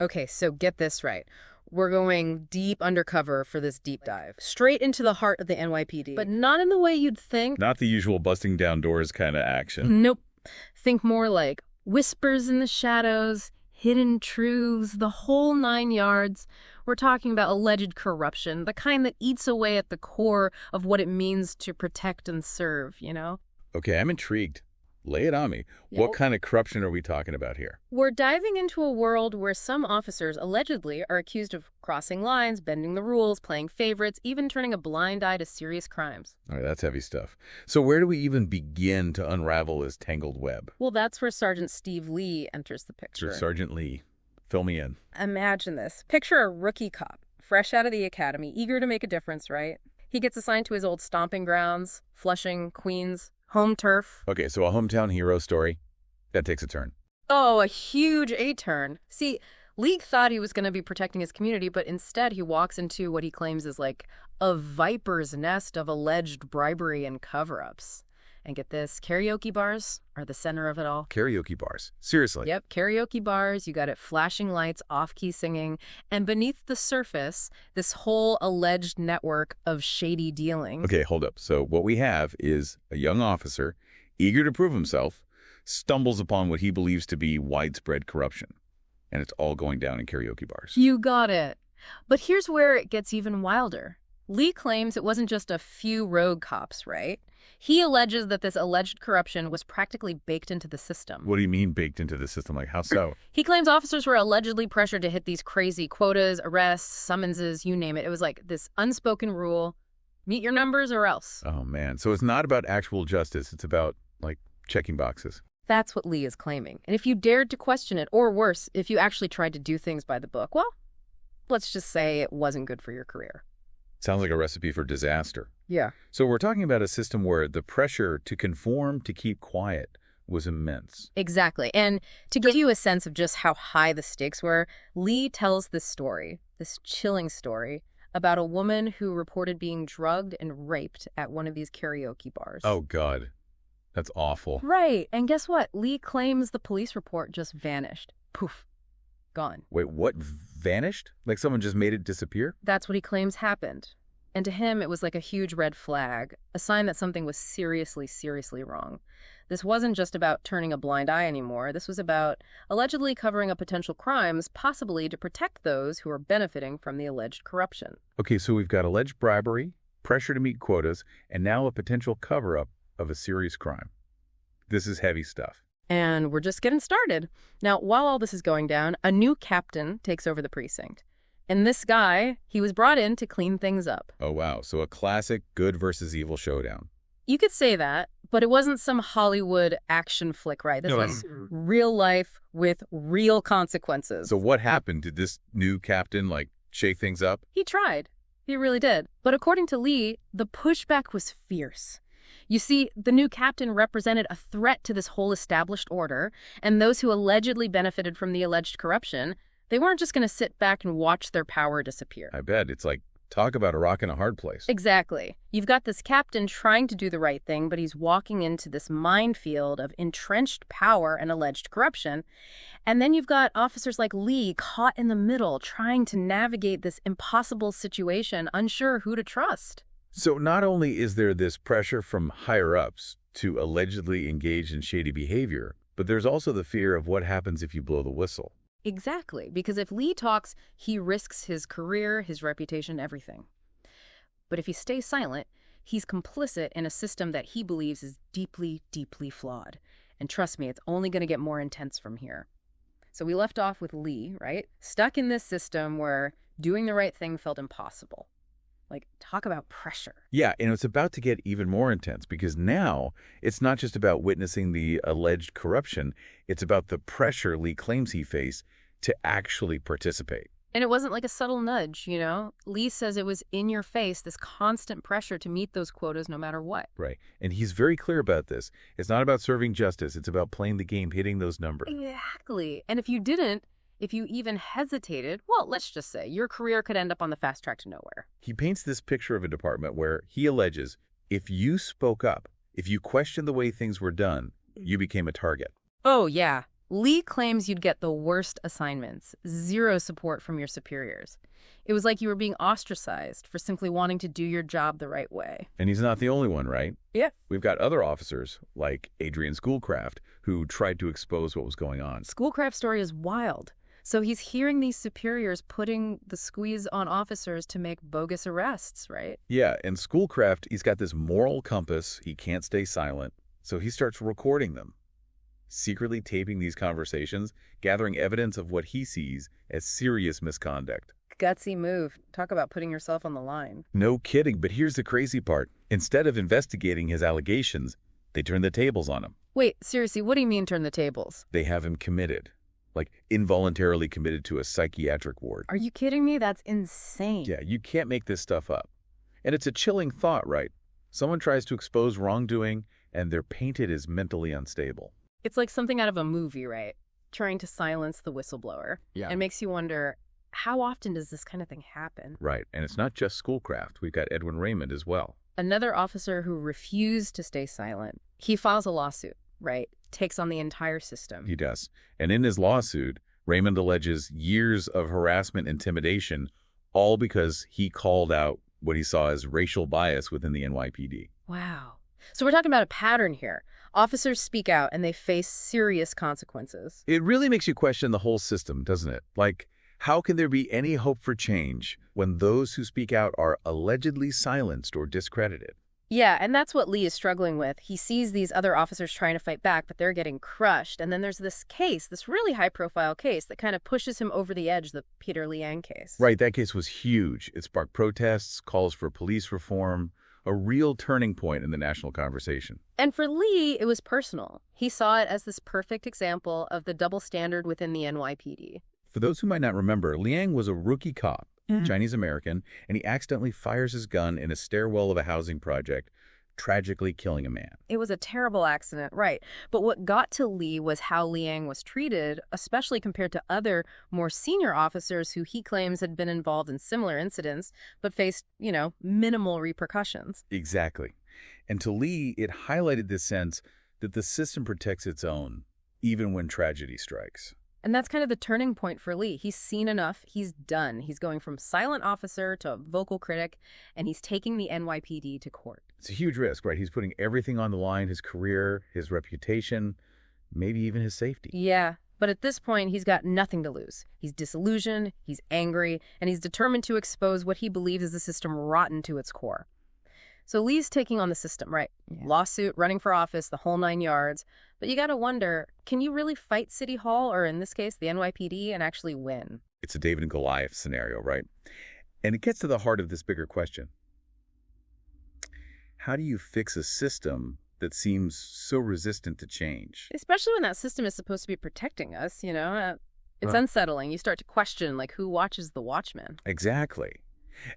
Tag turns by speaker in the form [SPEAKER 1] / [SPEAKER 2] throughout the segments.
[SPEAKER 1] Okay, so get this right. We're going deep undercover for this deep dive, straight into the heart of the NYPD, but not in the way you'd think.
[SPEAKER 2] Not the usual busting down doors kind of action.
[SPEAKER 1] Nope. Think more like whispers in the shadows, hidden truths, the whole 9 yards. We're talking about alleged corruption, the kind that eats away at the core of what it means to protect and serve, you know?
[SPEAKER 2] Okay, I'm intrigued. Lay it on me.
[SPEAKER 1] Yeah.
[SPEAKER 2] What kind of corruption are we talking about here?
[SPEAKER 1] We're diving into a world where some officers allegedly are accused of crossing lines, bending the rules, playing favorites, even turning a blind eye to serious crimes.
[SPEAKER 2] All right, that's heavy stuff. So where do we even begin to unravel this tangled web?
[SPEAKER 1] Well, that's where Sergeant Steve Lee enters the picture.
[SPEAKER 2] Sergeant Lee, fill me in.
[SPEAKER 1] Imagine this. Picture a rookie cop, fresh out of the academy, eager to make a difference, right? He gets assigned to his old stomping grounds, Flushing, Queens, home turf.
[SPEAKER 2] Okay, so a hometown hero story. That takes a turn.
[SPEAKER 1] Oh, a huge A-turn. See, Lee thought he was going to be protecting his community, but instead he walks into what he claims is like a viper's nest of alleged bribery and cover-ups. And get this, karaoke bars are the center of it all.
[SPEAKER 2] Karaoke bars. Seriously.
[SPEAKER 1] Yep, karaoke bars, you got it, flashing lights, off-key singing, and beneath the surface, this whole alleged network of shady dealing.
[SPEAKER 2] Okay, hold up. So what we have is a young officer, eager to prove himself, stumbles upon what he believes to be widespread corruption. And it's all going down in karaoke bars.
[SPEAKER 1] You got it. But here's where it gets even wilder. Lee claims it wasn't just a few rogue cops, right? He alleges that this alleged corruption was practically baked into the system.
[SPEAKER 2] What do you mean baked into the system? Like, how so?
[SPEAKER 1] He claims officers were allegedly pressured to hit these crazy quotas, arrests, summonses, you name it. It was like this unspoken rule, meet your numbers or else.
[SPEAKER 2] Oh, man. So it's not about actual justice. It's about, like, checking boxes.
[SPEAKER 1] That's what Lee is claiming. And if you dared to question it, or worse, if you actually tried to do things by the book, well, let's just say it wasn't good for your career.
[SPEAKER 2] Sounds like a recipe for disaster.
[SPEAKER 1] Yeah.
[SPEAKER 2] So we're talking about a system where the pressure to conform, to keep quiet, was immense.
[SPEAKER 1] Exactly. And to give you a sense of just how high the stakes were, Lee tells this story, this chilling story, about a woman who reported being drugged and raped at one of these karaoke bars.
[SPEAKER 2] Oh, God. That's awful.
[SPEAKER 1] Right. And guess what? Lee claims the police report just vanished. Poof. Gone.
[SPEAKER 2] Wait, what? Vanished? Like someone just made it disappear?
[SPEAKER 1] That's what he claims happened. And to him, it was like a huge red flag, a sign that something was seriously, seriously wrong. This wasn't just about turning a blind eye anymore. This was about allegedly covering up potential crimes, possibly to protect those who are benefiting from the alleged corruption.
[SPEAKER 2] Okay, so we've got alleged bribery, pressure to meet quotas, and now a potential cover-up of a serious crime. This is heavy stuff.
[SPEAKER 1] And we're just getting started. Now, while all this is going down, a new captain takes over the precinct. And this guy, he was brought in to clean things up.
[SPEAKER 2] Oh, wow. So a classic good versus evil showdown.
[SPEAKER 1] You could say that, but it wasn't some Hollywood action flick, right? This was real life with real consequences.
[SPEAKER 2] So what happened? Did this new captain, like, shake things up?
[SPEAKER 1] He tried. He really did. But according to Lee, the pushback was fierce. You see, the new captain represented a threat to this whole established order, and those who allegedly benefited from the alleged corruption, they weren't just going to sit back and watch their power disappear.
[SPEAKER 2] I bet. It's like, talk about a rock in a hard place.
[SPEAKER 1] Exactly. You've got this captain trying to do the right thing, but he's walking into this minefield of entrenched power and alleged corruption. And then you've got officers like Lee caught in the middle, trying to navigate this impossible situation, unsure who to trust.
[SPEAKER 2] So not only is there this pressure from higher-ups to allegedly engage in shady behavior, but there's also the fear of what happens if you blow the whistle.
[SPEAKER 1] Exactly, because if Lee talks, he risks his career, his reputation, everything. But if he stays silent, he's complicit in a system that he believes is deeply, deeply flawed. And trust me, it's only going to get more intense from here. So we left off with Lee, right? Stuck in this system where doing the right thing felt impossible. Like, talk about pressure.
[SPEAKER 2] Yeah, and it's about to get even more intense because now it's not just about witnessing the alleged corruption. It's about the pressure Lee claims he faced to actually participate.
[SPEAKER 1] And it wasn't like a subtle nudge, you know? Lee says it was in your face, this constant pressure to meet those quotas no matter what.
[SPEAKER 2] Right. And he's very clear about this. It's not about serving justice. It's about playing the game, hitting those numbers.
[SPEAKER 1] Exactly. And if you didn't, if you even hesitated, well, let's just say your career could end up on the fast track to nowhere.
[SPEAKER 2] He paints this picture of a department where he alleges if you spoke up, if you questioned the way things were done, you became a target.
[SPEAKER 1] Oh, yeah. Lee claims you'd get the worst assignments, zero support from your superiors. It was like you were being ostracized for simply wanting to do your job the right way.
[SPEAKER 2] And he's not the only one, right?
[SPEAKER 1] Yeah.
[SPEAKER 2] We've got other officers, like Adrian Schoolcraft, who tried to expose what was going on.
[SPEAKER 1] Schoolcraft's story is wild. So he's hearing these superiors putting the squeeze on officers to make bogus arrests, right?
[SPEAKER 2] Yeah, and Schoolcraft, he's got this moral compass. He can't stay silent, so he starts recording them, secretly taping these conversations, gathering evidence of what he sees as serious misconduct.
[SPEAKER 1] Gutsy move. Talk about putting yourself on the line.
[SPEAKER 2] No kidding, but here's the crazy part. Instead of investigating his allegations, they turn the tables on him.
[SPEAKER 1] Wait, seriously, what do you mean turn the tables?
[SPEAKER 2] They have him committed, like involuntarily committed to a psychiatric ward.
[SPEAKER 1] Are you kidding me? That's insane.
[SPEAKER 2] Yeah, you can't make this stuff up. And it's a chilling thought, right? Someone tries to expose wrongdoing, and they're painted as mentally unstable.
[SPEAKER 1] It's like something out of a movie, right? Trying to silence the whistleblower.
[SPEAKER 2] Yeah.
[SPEAKER 1] It makes you wonder, how often does this kind of thing happen?
[SPEAKER 2] Right, and it's not just Schoolcraft. We've got Edwin Raymond as well.
[SPEAKER 1] Another officer who refused to stay silent. He files a lawsuit, right? Takes on the entire system.
[SPEAKER 2] He does. And in his lawsuit, Raymond alleges years of harassment, intimidation, all because he called out what he saw as racial bias within the NYPD.
[SPEAKER 1] Wow. So we're talking about a pattern here. Officers speak out and they face serious consequences.
[SPEAKER 2] It really makes you question the whole system, doesn't it? Like, how can there be any hope for change when those who speak out are allegedly silenced or discredited?
[SPEAKER 1] Yeah, and that's what Lee is struggling with. He sees these other officers trying to fight back, but they're getting crushed. And then there's this case, this really high-profile case that kind of pushes him over the edge, the Peter Liang case.
[SPEAKER 2] Right, that case was huge. It sparked protests, calls for police reform, a real turning point in the national conversation.
[SPEAKER 1] And for Lee, it was personal. He saw it as this perfect example of the double standard within the NYPD.
[SPEAKER 2] For those who might not remember, Liang was a rookie cop, Chinese-American, and he accidentally fires his gun in a stairwell of a housing project, tragically killing a man.
[SPEAKER 1] It was a terrible accident, right. But what got to Lee was how Liang was treated, especially compared to other, more senior officers who he claims had been involved in similar incidents, but faced, minimal repercussions.
[SPEAKER 2] Exactly. And to Lee, it highlighted this sense that the system protects its own, even when tragedy strikes.
[SPEAKER 1] And that's kind of the turning point for Lee. He's seen enough. He's done. He's going from silent officer to vocal critic, and he's taking the NYPD to court.
[SPEAKER 2] It's a huge risk, right? He's putting everything on the line, his career, his reputation, maybe even his safety.
[SPEAKER 1] Yeah, but at this point, he's got nothing to lose. He's disillusioned, he's angry, and he's determined to expose what he believes is a system rotten to its core. So Lee's taking on the system, right? Yeah. Lawsuit, running for office, the whole 9 yards. But you got to wonder, can you really fight City Hall, or in this case, the NYPD, and actually win?
[SPEAKER 2] It's a David and Goliath scenario, right? And it gets to the heart of this bigger question. How do you fix a system that seems so resistant to change?
[SPEAKER 1] Especially when that system is supposed to be protecting us, It's unsettling. You start to question, who watches the watchman?
[SPEAKER 2] Exactly.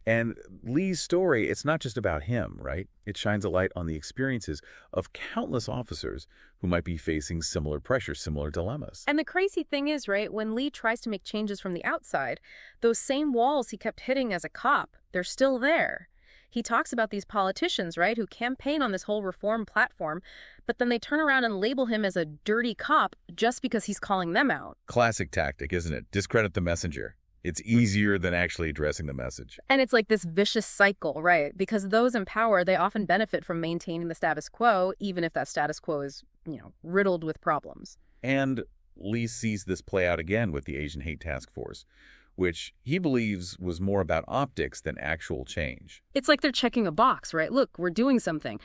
[SPEAKER 2] And Lee's story, it's not just about him, right? It shines a light on the experiences of countless officers who might be facing similar pressure, similar dilemmas.
[SPEAKER 1] And the crazy thing is, right, when Lee tries to make changes from the outside, those same walls he kept hitting as a cop, they're still there. He talks about these politicians, right, who campaign on this whole reform platform, but then they turn around and label him as a dirty cop just because he's calling them out.
[SPEAKER 2] Classic tactic, isn't it? Discredit the messenger. It's easier than actually addressing the message.
[SPEAKER 1] And it's like this vicious cycle, right? Because those in power, they often benefit from maintaining the status quo, even if that status quo is, riddled with problems.
[SPEAKER 2] And Lee sees this play out again with the Asian Hate Task Force, which he believes was more about optics than actual change.
[SPEAKER 1] It's like they're checking a box, right? Look, we're doing something.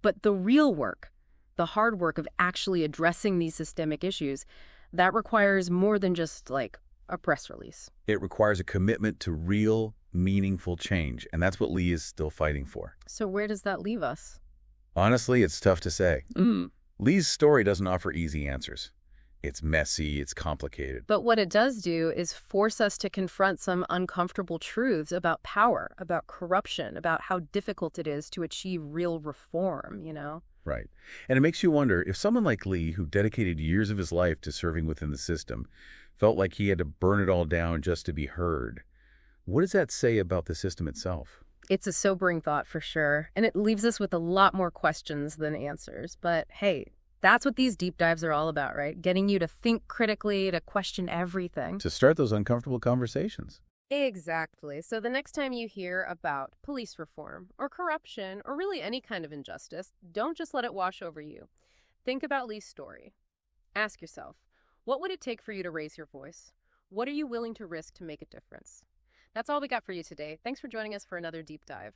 [SPEAKER 1] But the real work, the hard work of actually addressing these systemic issues, that requires more than just, a press release.
[SPEAKER 2] It requires a commitment to real, meaningful change, and that's what Lee is still fighting for.
[SPEAKER 1] So where does that leave us?
[SPEAKER 2] Honestly, it's tough to say. Lee's story doesn't offer easy answers. It's messy, it's complicated.
[SPEAKER 1] But what it does do is force us to confront some uncomfortable truths about power, about corruption, about how difficult it is to achieve real reform,
[SPEAKER 2] Right. And it makes you wonder if someone like Lee, who dedicated years of his life to serving within the system, felt like he had to burn it all down just to be heard. What does that say about the system itself?
[SPEAKER 1] It's a sobering thought for sure, and it leaves us with a lot more questions than answers. But hey, That's what these deep dives are all about, right? Getting you to think critically, to question everything.
[SPEAKER 2] To start those uncomfortable conversations.
[SPEAKER 1] Exactly. So the next time you hear about police reform or corruption or really any kind of injustice, don't just let it wash over you. Think about Lee's story. Ask yourself, what would it take for you to raise your voice? What are you willing to risk to make a difference? That's all we got for you today. Thanks for joining us for another deep dive.